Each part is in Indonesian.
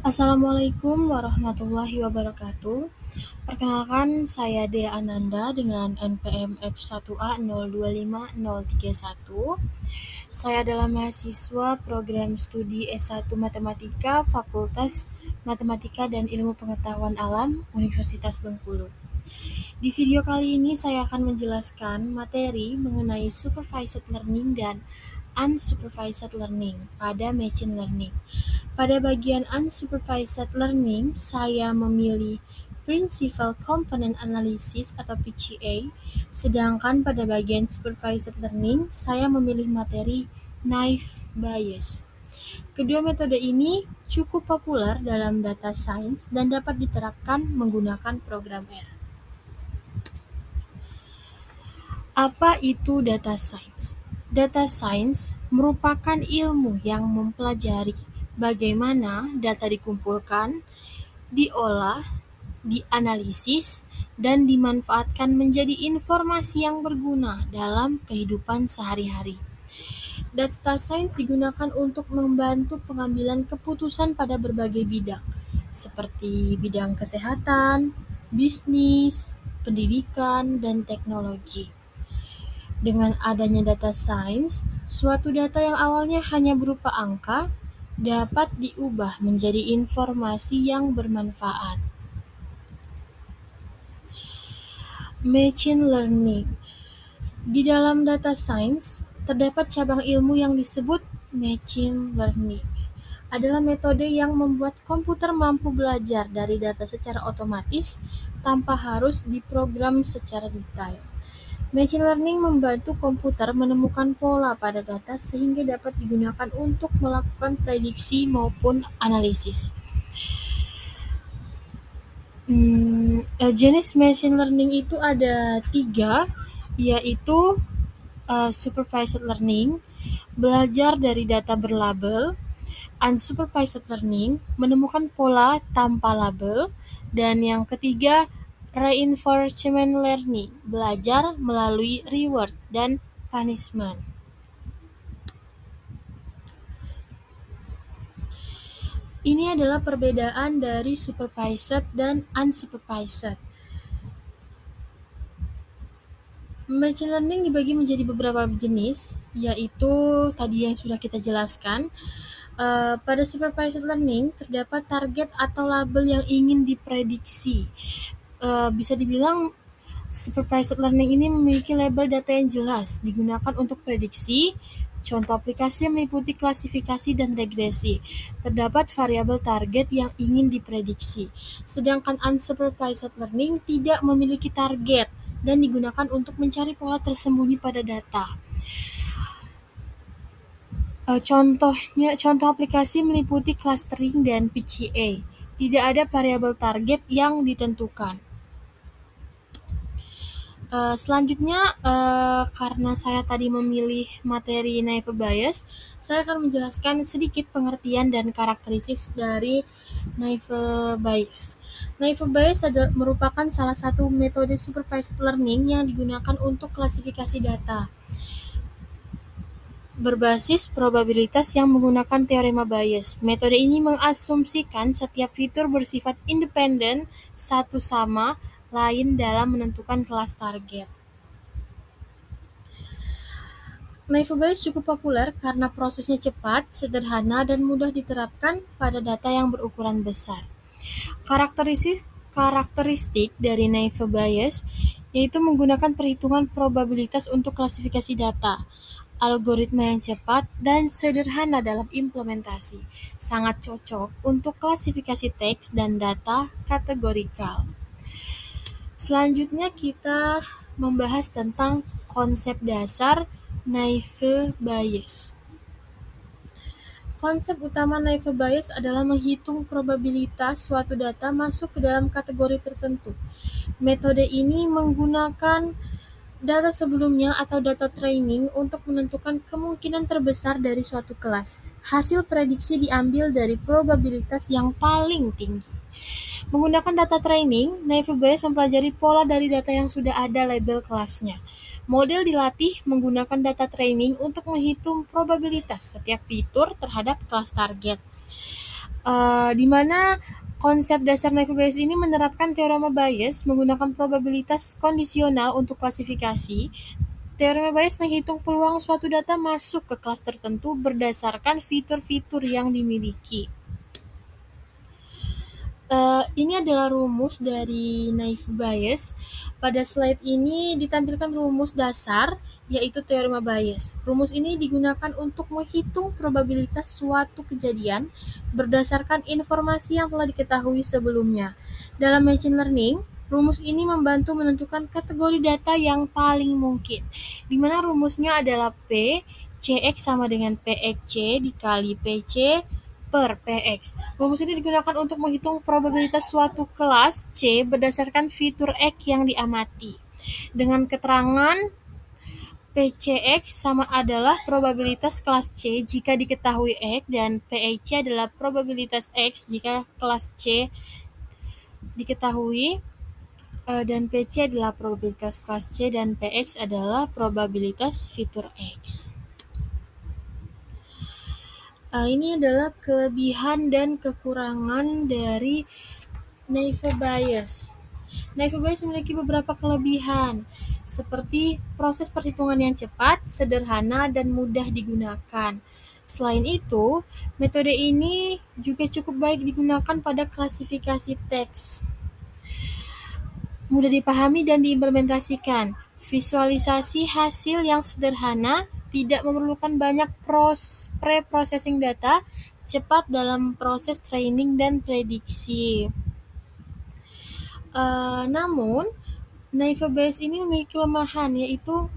Assalamualaikum warahmatullahi wabarakatuh. Perkenalkan, saya Dea Ananda dengan NPM F1A025031. Saya adalah mahasiswa program studi S1 Matematika Fakultas Matematika dan Ilmu Pengetahuan Alam Universitas Bengkulu. Di video kali ini saya akan menjelaskan materi mengenai supervised learning dan unsupervised learning pada machine learning. Pada bagian unsupervised learning, saya memilih Principal Component Analysis atau PCA, sedangkan pada bagian supervised learning, saya memilih materi Naive Bayes. Kedua metode ini cukup populer dalam data science dan dapat diterapkan menggunakan program R. Apa itu data science? Data science merupakan ilmu yang mempelajari bagaimana data dikumpulkan, diolah, dianalisis, dan dimanfaatkan menjadi informasi yang berguna dalam kehidupan sehari-hari. Data science digunakan untuk membantu pengambilan keputusan pada berbagai bidang, seperti bidang kesehatan, bisnis, pendidikan, dan teknologi. Dengan adanya data science, suatu data yang awalnya hanya berupa angka dapat diubah menjadi informasi yang bermanfaat. Machine learning. Di dalam data science, terdapat cabang ilmu yang disebut machine learning. Adalah metode yang membuat komputer mampu belajar dari data secara otomatis tanpa harus diprogram secara detail. Machine learning membantu komputer menemukan pola pada data sehingga dapat digunakan untuk melakukan prediksi maupun analisis. Jenis machine learning itu ada 3, yaitu supervised learning, belajar dari data berlabel, unsupervised learning, menemukan pola tanpa label, dan yang ketiga reinforcement learning, belajar melalui reward dan punishment. Ini adalah perbedaan dari supervised dan unsupervised. Machine learning dibagi menjadi beberapa jenis, yaitu tadi yang sudah kita jelaskan. Pada supervised learning terdapat target atau label yang ingin diprediksi. Bisa dibilang supervised learning ini memiliki label data yang jelas, digunakan untuk prediksi. Contoh aplikasi meliputi klasifikasi dan regresi. Terdapat variabel target yang ingin diprediksi. Sedangkan unsupervised learning tidak memiliki target dan digunakan untuk mencari pola tersembunyi pada data. Contoh aplikasi meliputi clustering dan PCA. Tidak ada variabel target yang ditentukan. Selanjutnya, karena saya tadi memilih materi Naive Bayes, saya akan menjelaskan sedikit pengertian dan karakteristik dari Naive Bayes. Naive Bayes merupakan salah satu metode supervised learning yang digunakan untuk klasifikasi data berbasis probabilitas yang menggunakan teorema Bayes. Metode ini mengasumsikan setiap fitur bersifat independen satu sama lain dalam menentukan kelas target. Naive Bayes cukup populer karena prosesnya cepat, sederhana, dan mudah diterapkan pada data yang berukuran besar. Karakteristik dari Naive Bayes yaitu menggunakan perhitungan probabilitas untuk klasifikasi data, algoritma yang cepat dan sederhana dalam implementasi, sangat cocok untuk klasifikasi teks dan data kategorikal. Selanjutnya kita membahas tentang konsep dasar Naive Bayes. Konsep utama Naive Bayes adalah menghitung probabilitas suatu data masuk ke dalam kategori tertentu. Metode ini menggunakan data sebelumnya atau data training untuk menentukan kemungkinan terbesar dari suatu kelas. Hasil prediksi diambil dari probabilitas yang paling tinggi. Menggunakan data training, Naive Bayes mempelajari pola dari data yang sudah ada label kelasnya. Model dilatih menggunakan data training untuk menghitung probabilitas setiap fitur terhadap kelas target. Di mana konsep dasar Naive Bayes ini menerapkan teorema Bayes menggunakan probabilitas kondisional untuk klasifikasi. Teorema Bayes menghitung peluang suatu data masuk ke kelas tertentu berdasarkan fitur-fitur yang dimiliki. Ini adalah rumus dari Naive Bayes. Pada slide ini ditampilkan rumus dasar, yaitu teorema Bayes. Rumus ini digunakan untuk menghitung probabilitas suatu kejadian berdasarkan informasi yang telah diketahui sebelumnya. Dalam machine learning, rumus ini membantu menentukan kategori data yang paling mungkin, di mana rumusnya adalah P, Cx sama dengan Pxc dikali Pc per Px. Rumus ini digunakan untuk menghitung probabilitas suatu kelas C berdasarkan fitur X yang diamati. Dengan keterangan PCX sama adalah probabilitas kelas C jika diketahui X dan PX adalah probabilitas X jika kelas C diketahui, dan PC adalah probabilitas kelas C dan PX adalah probabilitas fitur X. Ini adalah kelebihan dan kekurangan dari Naive Bayes. Naive Bayes memiliki beberapa kelebihan, seperti proses perhitungan yang cepat, sederhana, dan mudah digunakan. Selain itu, metode ini juga cukup baik digunakan pada klasifikasi teks. Mudah dipahami dan diimplementasikan. Visualisasi hasil yang sederhana, tidak memerlukan banyak pre-processing data, cepat dalam proses training dan prediksi. Namun, Naive Bayes ini memiliki kelemahan, yaitu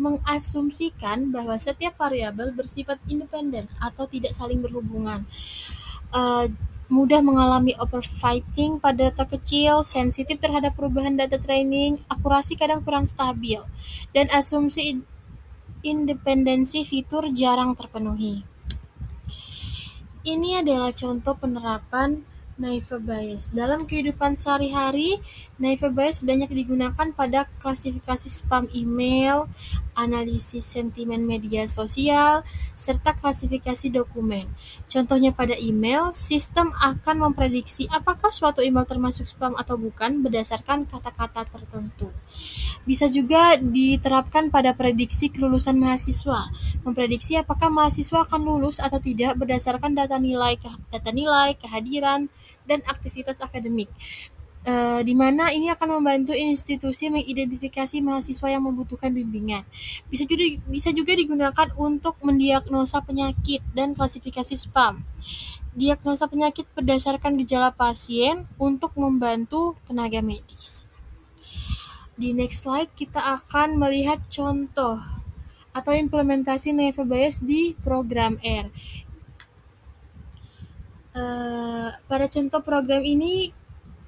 mengasumsikan bahwa setiap variabel bersifat independen atau tidak saling berhubungan. Mudah mengalami overfitting pada data kecil, sensitif terhadap perubahan data training, akurasi kadang kurang stabil, dan asumsi independensi fitur jarang terpenuhi. Ini adalah contoh penerapan Naive Bayes. Dalam kehidupan sehari-hari, Naive Bayes banyak digunakan pada klasifikasi spam email, analisis sentimen media sosial, serta klasifikasi dokumen. Contohnya pada email, sistem akan memprediksi apakah suatu email termasuk spam atau bukan berdasarkan kata-kata tertentu. Bisa juga diterapkan pada prediksi kelulusan mahasiswa, memprediksi apakah mahasiswa akan lulus atau tidak berdasarkan data nilai, kehadiran, dan aktivitas akademik, di mana ini akan membantu institusi mengidentifikasi mahasiswa yang membutuhkan bimbingan. Bisa juga digunakan untuk mendiagnosa penyakit dan klasifikasi spam. Diagnosa penyakit berdasarkan gejala pasien untuk membantu tenaga medis. Di next slide kita akan melihat contoh atau implementasi Naive Bayes di program R. Pada contoh program ini,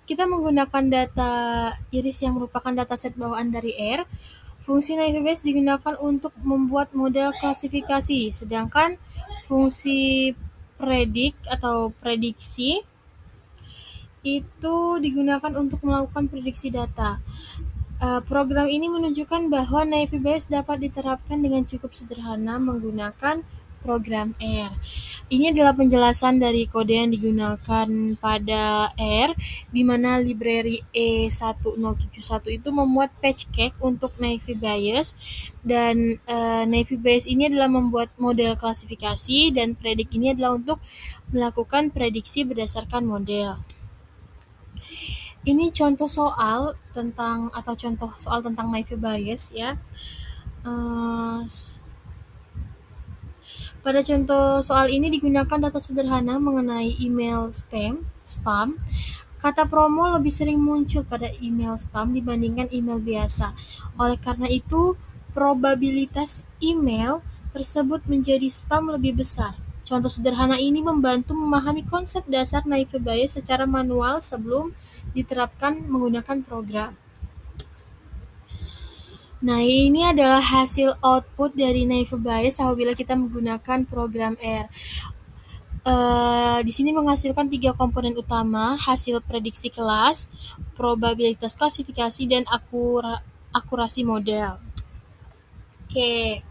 kita menggunakan data iris yang merupakan dataset bawaan dari R. Fungsi Naive Bayes digunakan untuk membuat model klasifikasi, sedangkan fungsi predik atau prediksi itu digunakan untuk melakukan prediksi data. Program ini menunjukkan bahwa Naive Bayes dapat diterapkan dengan cukup sederhana menggunakan program R. Ini adalah penjelasan dari kode yang digunakan pada R, di mana library E1071 itu memuat patch cake untuk Naive Bayes, dan Naive Bayes ini adalah membuat model klasifikasi, dan predik ini adalah untuk melakukan prediksi berdasarkan model. Ini contoh soal tentang Naive Bayes ya. Pada contoh soal ini digunakan data sederhana mengenai email spam. Kata promo lebih sering muncul pada email spam dibandingkan email biasa. Oleh karena itu, probabilitas email tersebut menjadi spam lebih besar. Contoh sederhana ini membantu memahami konsep dasar Naive Bayes secara manual sebelum diterapkan menggunakan program. Nah, ini adalah hasil output dari Naive Bayes apabila kita menggunakan program R. Di sini menghasilkan 3 komponen utama, hasil prediksi kelas, probabilitas klasifikasi, dan akurasi model. Oke.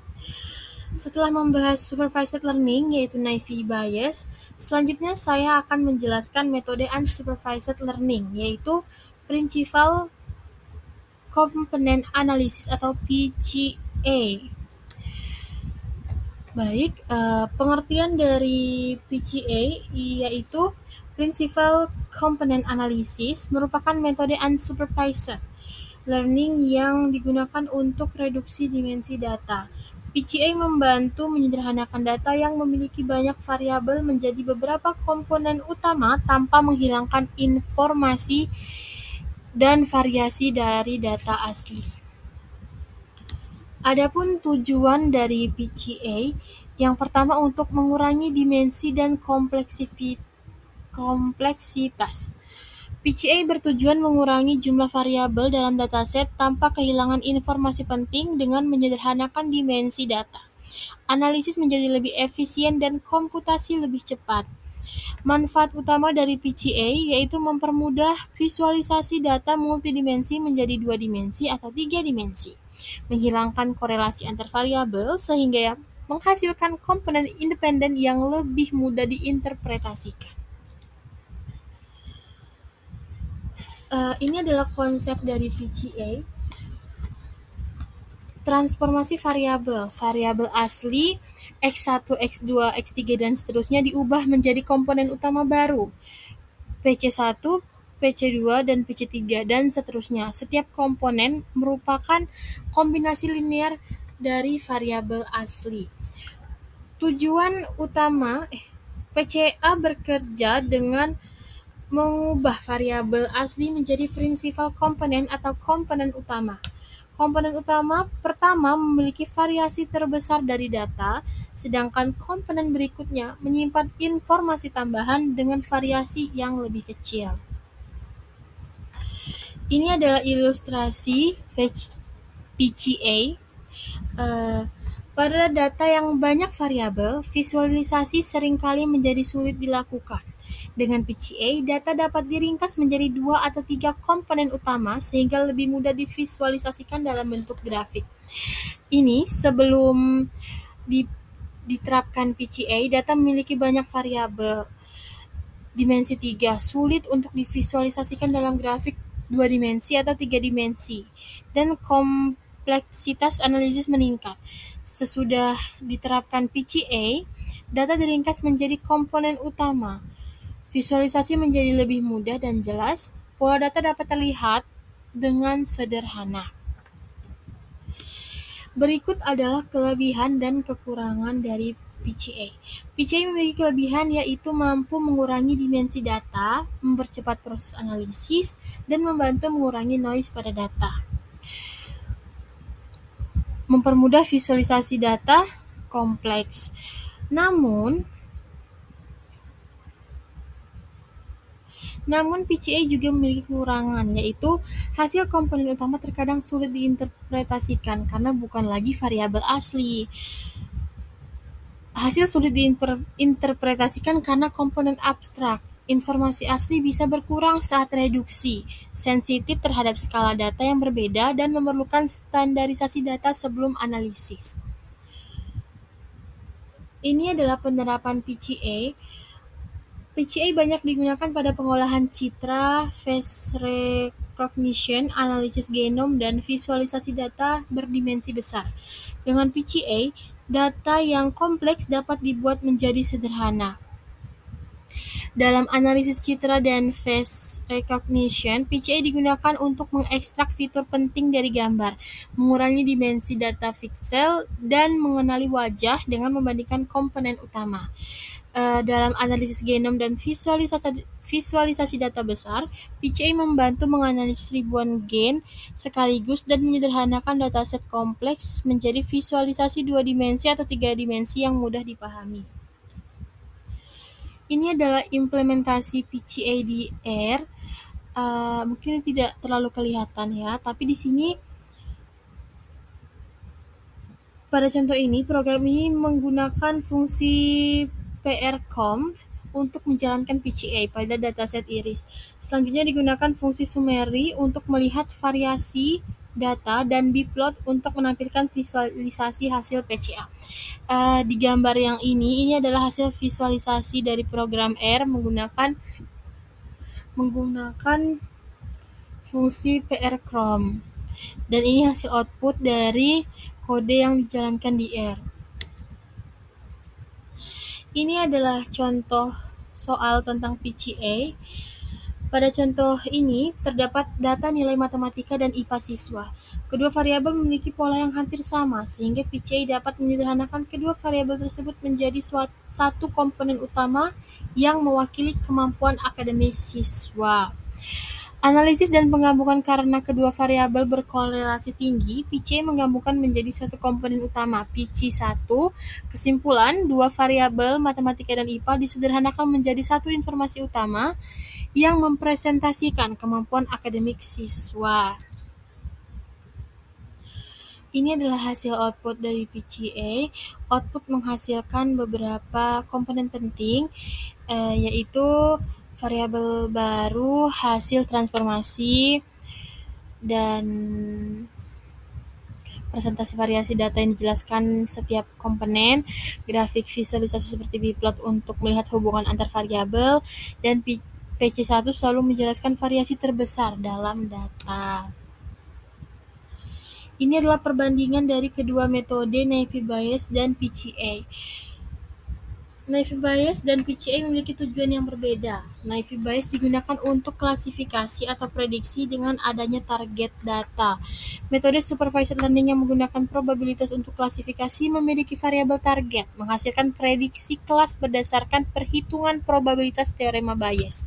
Setelah membahas supervised learning yaitu naive Bayes, selanjutnya saya akan menjelaskan metode unsupervised learning yaitu Principal Component Analysis atau PCA. Baik, pengertian dari PCA yaitu Principal Component Analysis merupakan metode unsupervised learning yang digunakan untuk reduksi dimensi data. PCA membantu menyederhanakan data yang memiliki banyak variabel menjadi beberapa komponen utama tanpa menghilangkan informasi dan variasi dari data asli. Adapun tujuan dari PCA, yang pertama untuk mengurangi dimensi dan kompleksitas. PCA bertujuan mengurangi jumlah variabel dalam dataset tanpa kehilangan informasi penting dengan menyederhanakan dimensi data. Analisis menjadi lebih efisien dan komputasi lebih cepat. Manfaat utama dari PCA yaitu mempermudah visualisasi data multidimensi menjadi 2 dimensi atau 3 dimensi, menghilangkan korelasi antar variabel sehingga menghasilkan komponen independen yang lebih mudah diinterpretasikan. Ini adalah konsep dari PCA. Transformasi variabel. Variabel asli X1, X2, X3 dan seterusnya diubah menjadi komponen utama baru PC1, PC2 dan PC3 dan seterusnya. Setiap komponen merupakan kombinasi linear dari variabel asli. Tujuan utama PCA bekerja dengan mengubah variabel asli menjadi principal komponen atau komponen utama. Komponen utama pertama memiliki variasi terbesar dari data, sedangkan komponen berikutnya menyimpan informasi tambahan dengan variasi yang lebih kecil. Ini adalah ilustrasi PCA. Pada data yang banyak variabel, visualisasi seringkali menjadi sulit dilakukan. Dengan PCA, data dapat diringkas menjadi 2 atau 3 komponen utama sehingga lebih mudah divisualisasikan dalam bentuk grafik. Ini sebelum diterapkan PCA, data memiliki banyak variabel dimensi 3, sulit untuk divisualisasikan dalam grafik 2 dimensi atau 3 dimensi, dan kompleksitas analisis meningkat. Sesudah diterapkan PCA, data diringkas menjadi komponen utama. Visualisasi menjadi lebih mudah dan jelas, pola data dapat terlihat dengan sederhana. Berikut adalah kelebihan dan kekurangan dari PCA. PCA memiliki kelebihan yaitu mampu mengurangi dimensi data, mempercepat proses analisis, dan membantu mengurangi noise pada data. Mempermudah visualisasi data kompleks. Namun PCA juga memiliki kekurangan, yaitu hasil komponen utama terkadang sulit diinterpretasikan karena bukan lagi variabel asli. Hasil sulit diinterpretasikan karena komponen abstrak. Informasi asli bisa berkurang saat reduksi, sensitif terhadap skala data yang berbeda, dan memerlukan standarisasi data sebelum analisis. Ini adalah penerapan PCA. PCA banyak digunakan pada pengolahan citra, face recognition, analisis genom, dan visualisasi data berdimensi besar. Dengan PCA, data yang kompleks dapat dibuat menjadi sederhana. Dalam analisis citra dan face recognition, PCA digunakan untuk mengekstrak fitur penting dari gambar, mengurangi dimensi data pixel, dan mengenali wajah dengan membandingkan komponen utama. Dalam analisis genom dan visualisasi data besar, PCA membantu menganalisis ribuan gen sekaligus dan menyederhanakan dataset kompleks menjadi visualisasi 2 dimensi atau 3 dimensi yang mudah dipahami. Ini adalah implementasi PCA di R. Mungkin tidak terlalu kelihatan ya, tapi di sini pada contoh ini, program ini menggunakan fungsi prconf untuk menjalankan PCA pada dataset iris. Selanjutnya digunakan fungsi summary untuk melihat variasi data, dan Bplot untuk menampilkan visualisasi hasil PCA. Di gambar yang ini adalah hasil visualisasi dari program R menggunakan fungsi PR-Chrome. Dan ini hasil output dari kode yang dijalankan di R. Ini adalah contoh soal tentang PCA. Pada contoh ini, terdapat data nilai matematika dan IPA siswa. Kedua variabel memiliki pola yang hampir sama, sehingga PCA dapat menyederhanakan kedua variabel tersebut menjadi satu komponen utama yang mewakili kemampuan akademis siswa. Analisis dan penggabungan karena kedua variabel berkorelasi tinggi, PCA menggabungkan menjadi suatu komponen utama, PC1. Kesimpulan, dua variabel matematika dan IPA disederhanakan menjadi satu informasi utama yang mempresentasikan kemampuan akademik siswa. Ini adalah hasil output dari PCA. Output menghasilkan beberapa komponen penting, yaitu variabel baru, hasil transformasi, dan presentasi variasi data yang dijelaskan setiap komponen, grafik visualisasi seperti Bplot untuk melihat hubungan antar variabel, dan PC1 selalu menjelaskan variasi terbesar dalam data. Ini adalah perbandingan dari kedua metode Naive Bayes dan PCA. Naive Bayes dan PCA memiliki tujuan yang berbeda. Naive Bayes digunakan untuk klasifikasi atau prediksi dengan adanya target data. Metode Supervised Learning yang menggunakan probabilitas untuk klasifikasi memiliki variabel target, menghasilkan prediksi kelas berdasarkan perhitungan probabilitas teorema Bayes.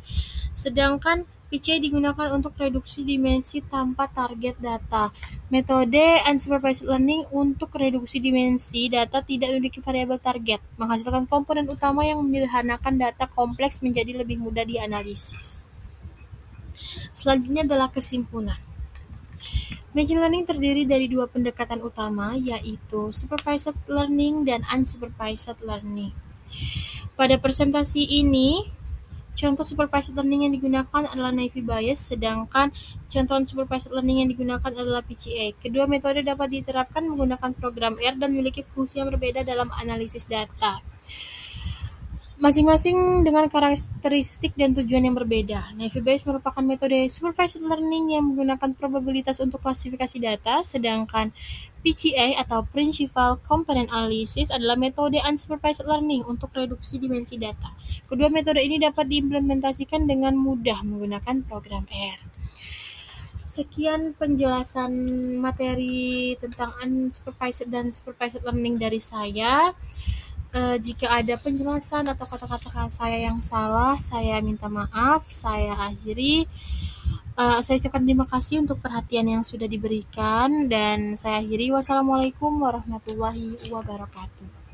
Sedangkan PCA digunakan untuk reduksi dimensi tanpa target data. Metode Unsupervised Learning untuk reduksi dimensi data tidak memiliki variabel target, menghasilkan komponen utama yang menyederhanakan data kompleks menjadi lebih mudah dianalisis. Selanjutnya adalah kesimpulan. Machine learning terdiri dari dua pendekatan utama, yaitu supervised learning dan unsupervised learning. Pada presentasi ini, contoh supervised learning yang digunakan adalah Naive Bayes, sedangkan contoh unsupervised learning yang digunakan adalah PCA. Kedua metode dapat diterapkan menggunakan program R dan memiliki fungsi yang berbeda dalam analisis data, masing-masing dengan karakteristik dan tujuan yang berbeda. Naive Bayes merupakan metode supervised learning yang menggunakan probabilitas untuk klasifikasi data, sedangkan PCA atau Principal Component Analysis adalah metode unsupervised learning untuk reduksi dimensi data. Kedua metode ini dapat diimplementasikan dengan mudah menggunakan program R. Sekian penjelasan materi tentang unsupervised dan supervised learning dari saya. Jika ada penjelasan atau kata-kata saya yang salah, saya minta maaf, saya akhiri. Saya ucapkan terima kasih untuk perhatian yang sudah diberikan, dan saya akhiri. Wassalamualaikum warahmatullahi wabarakatuh.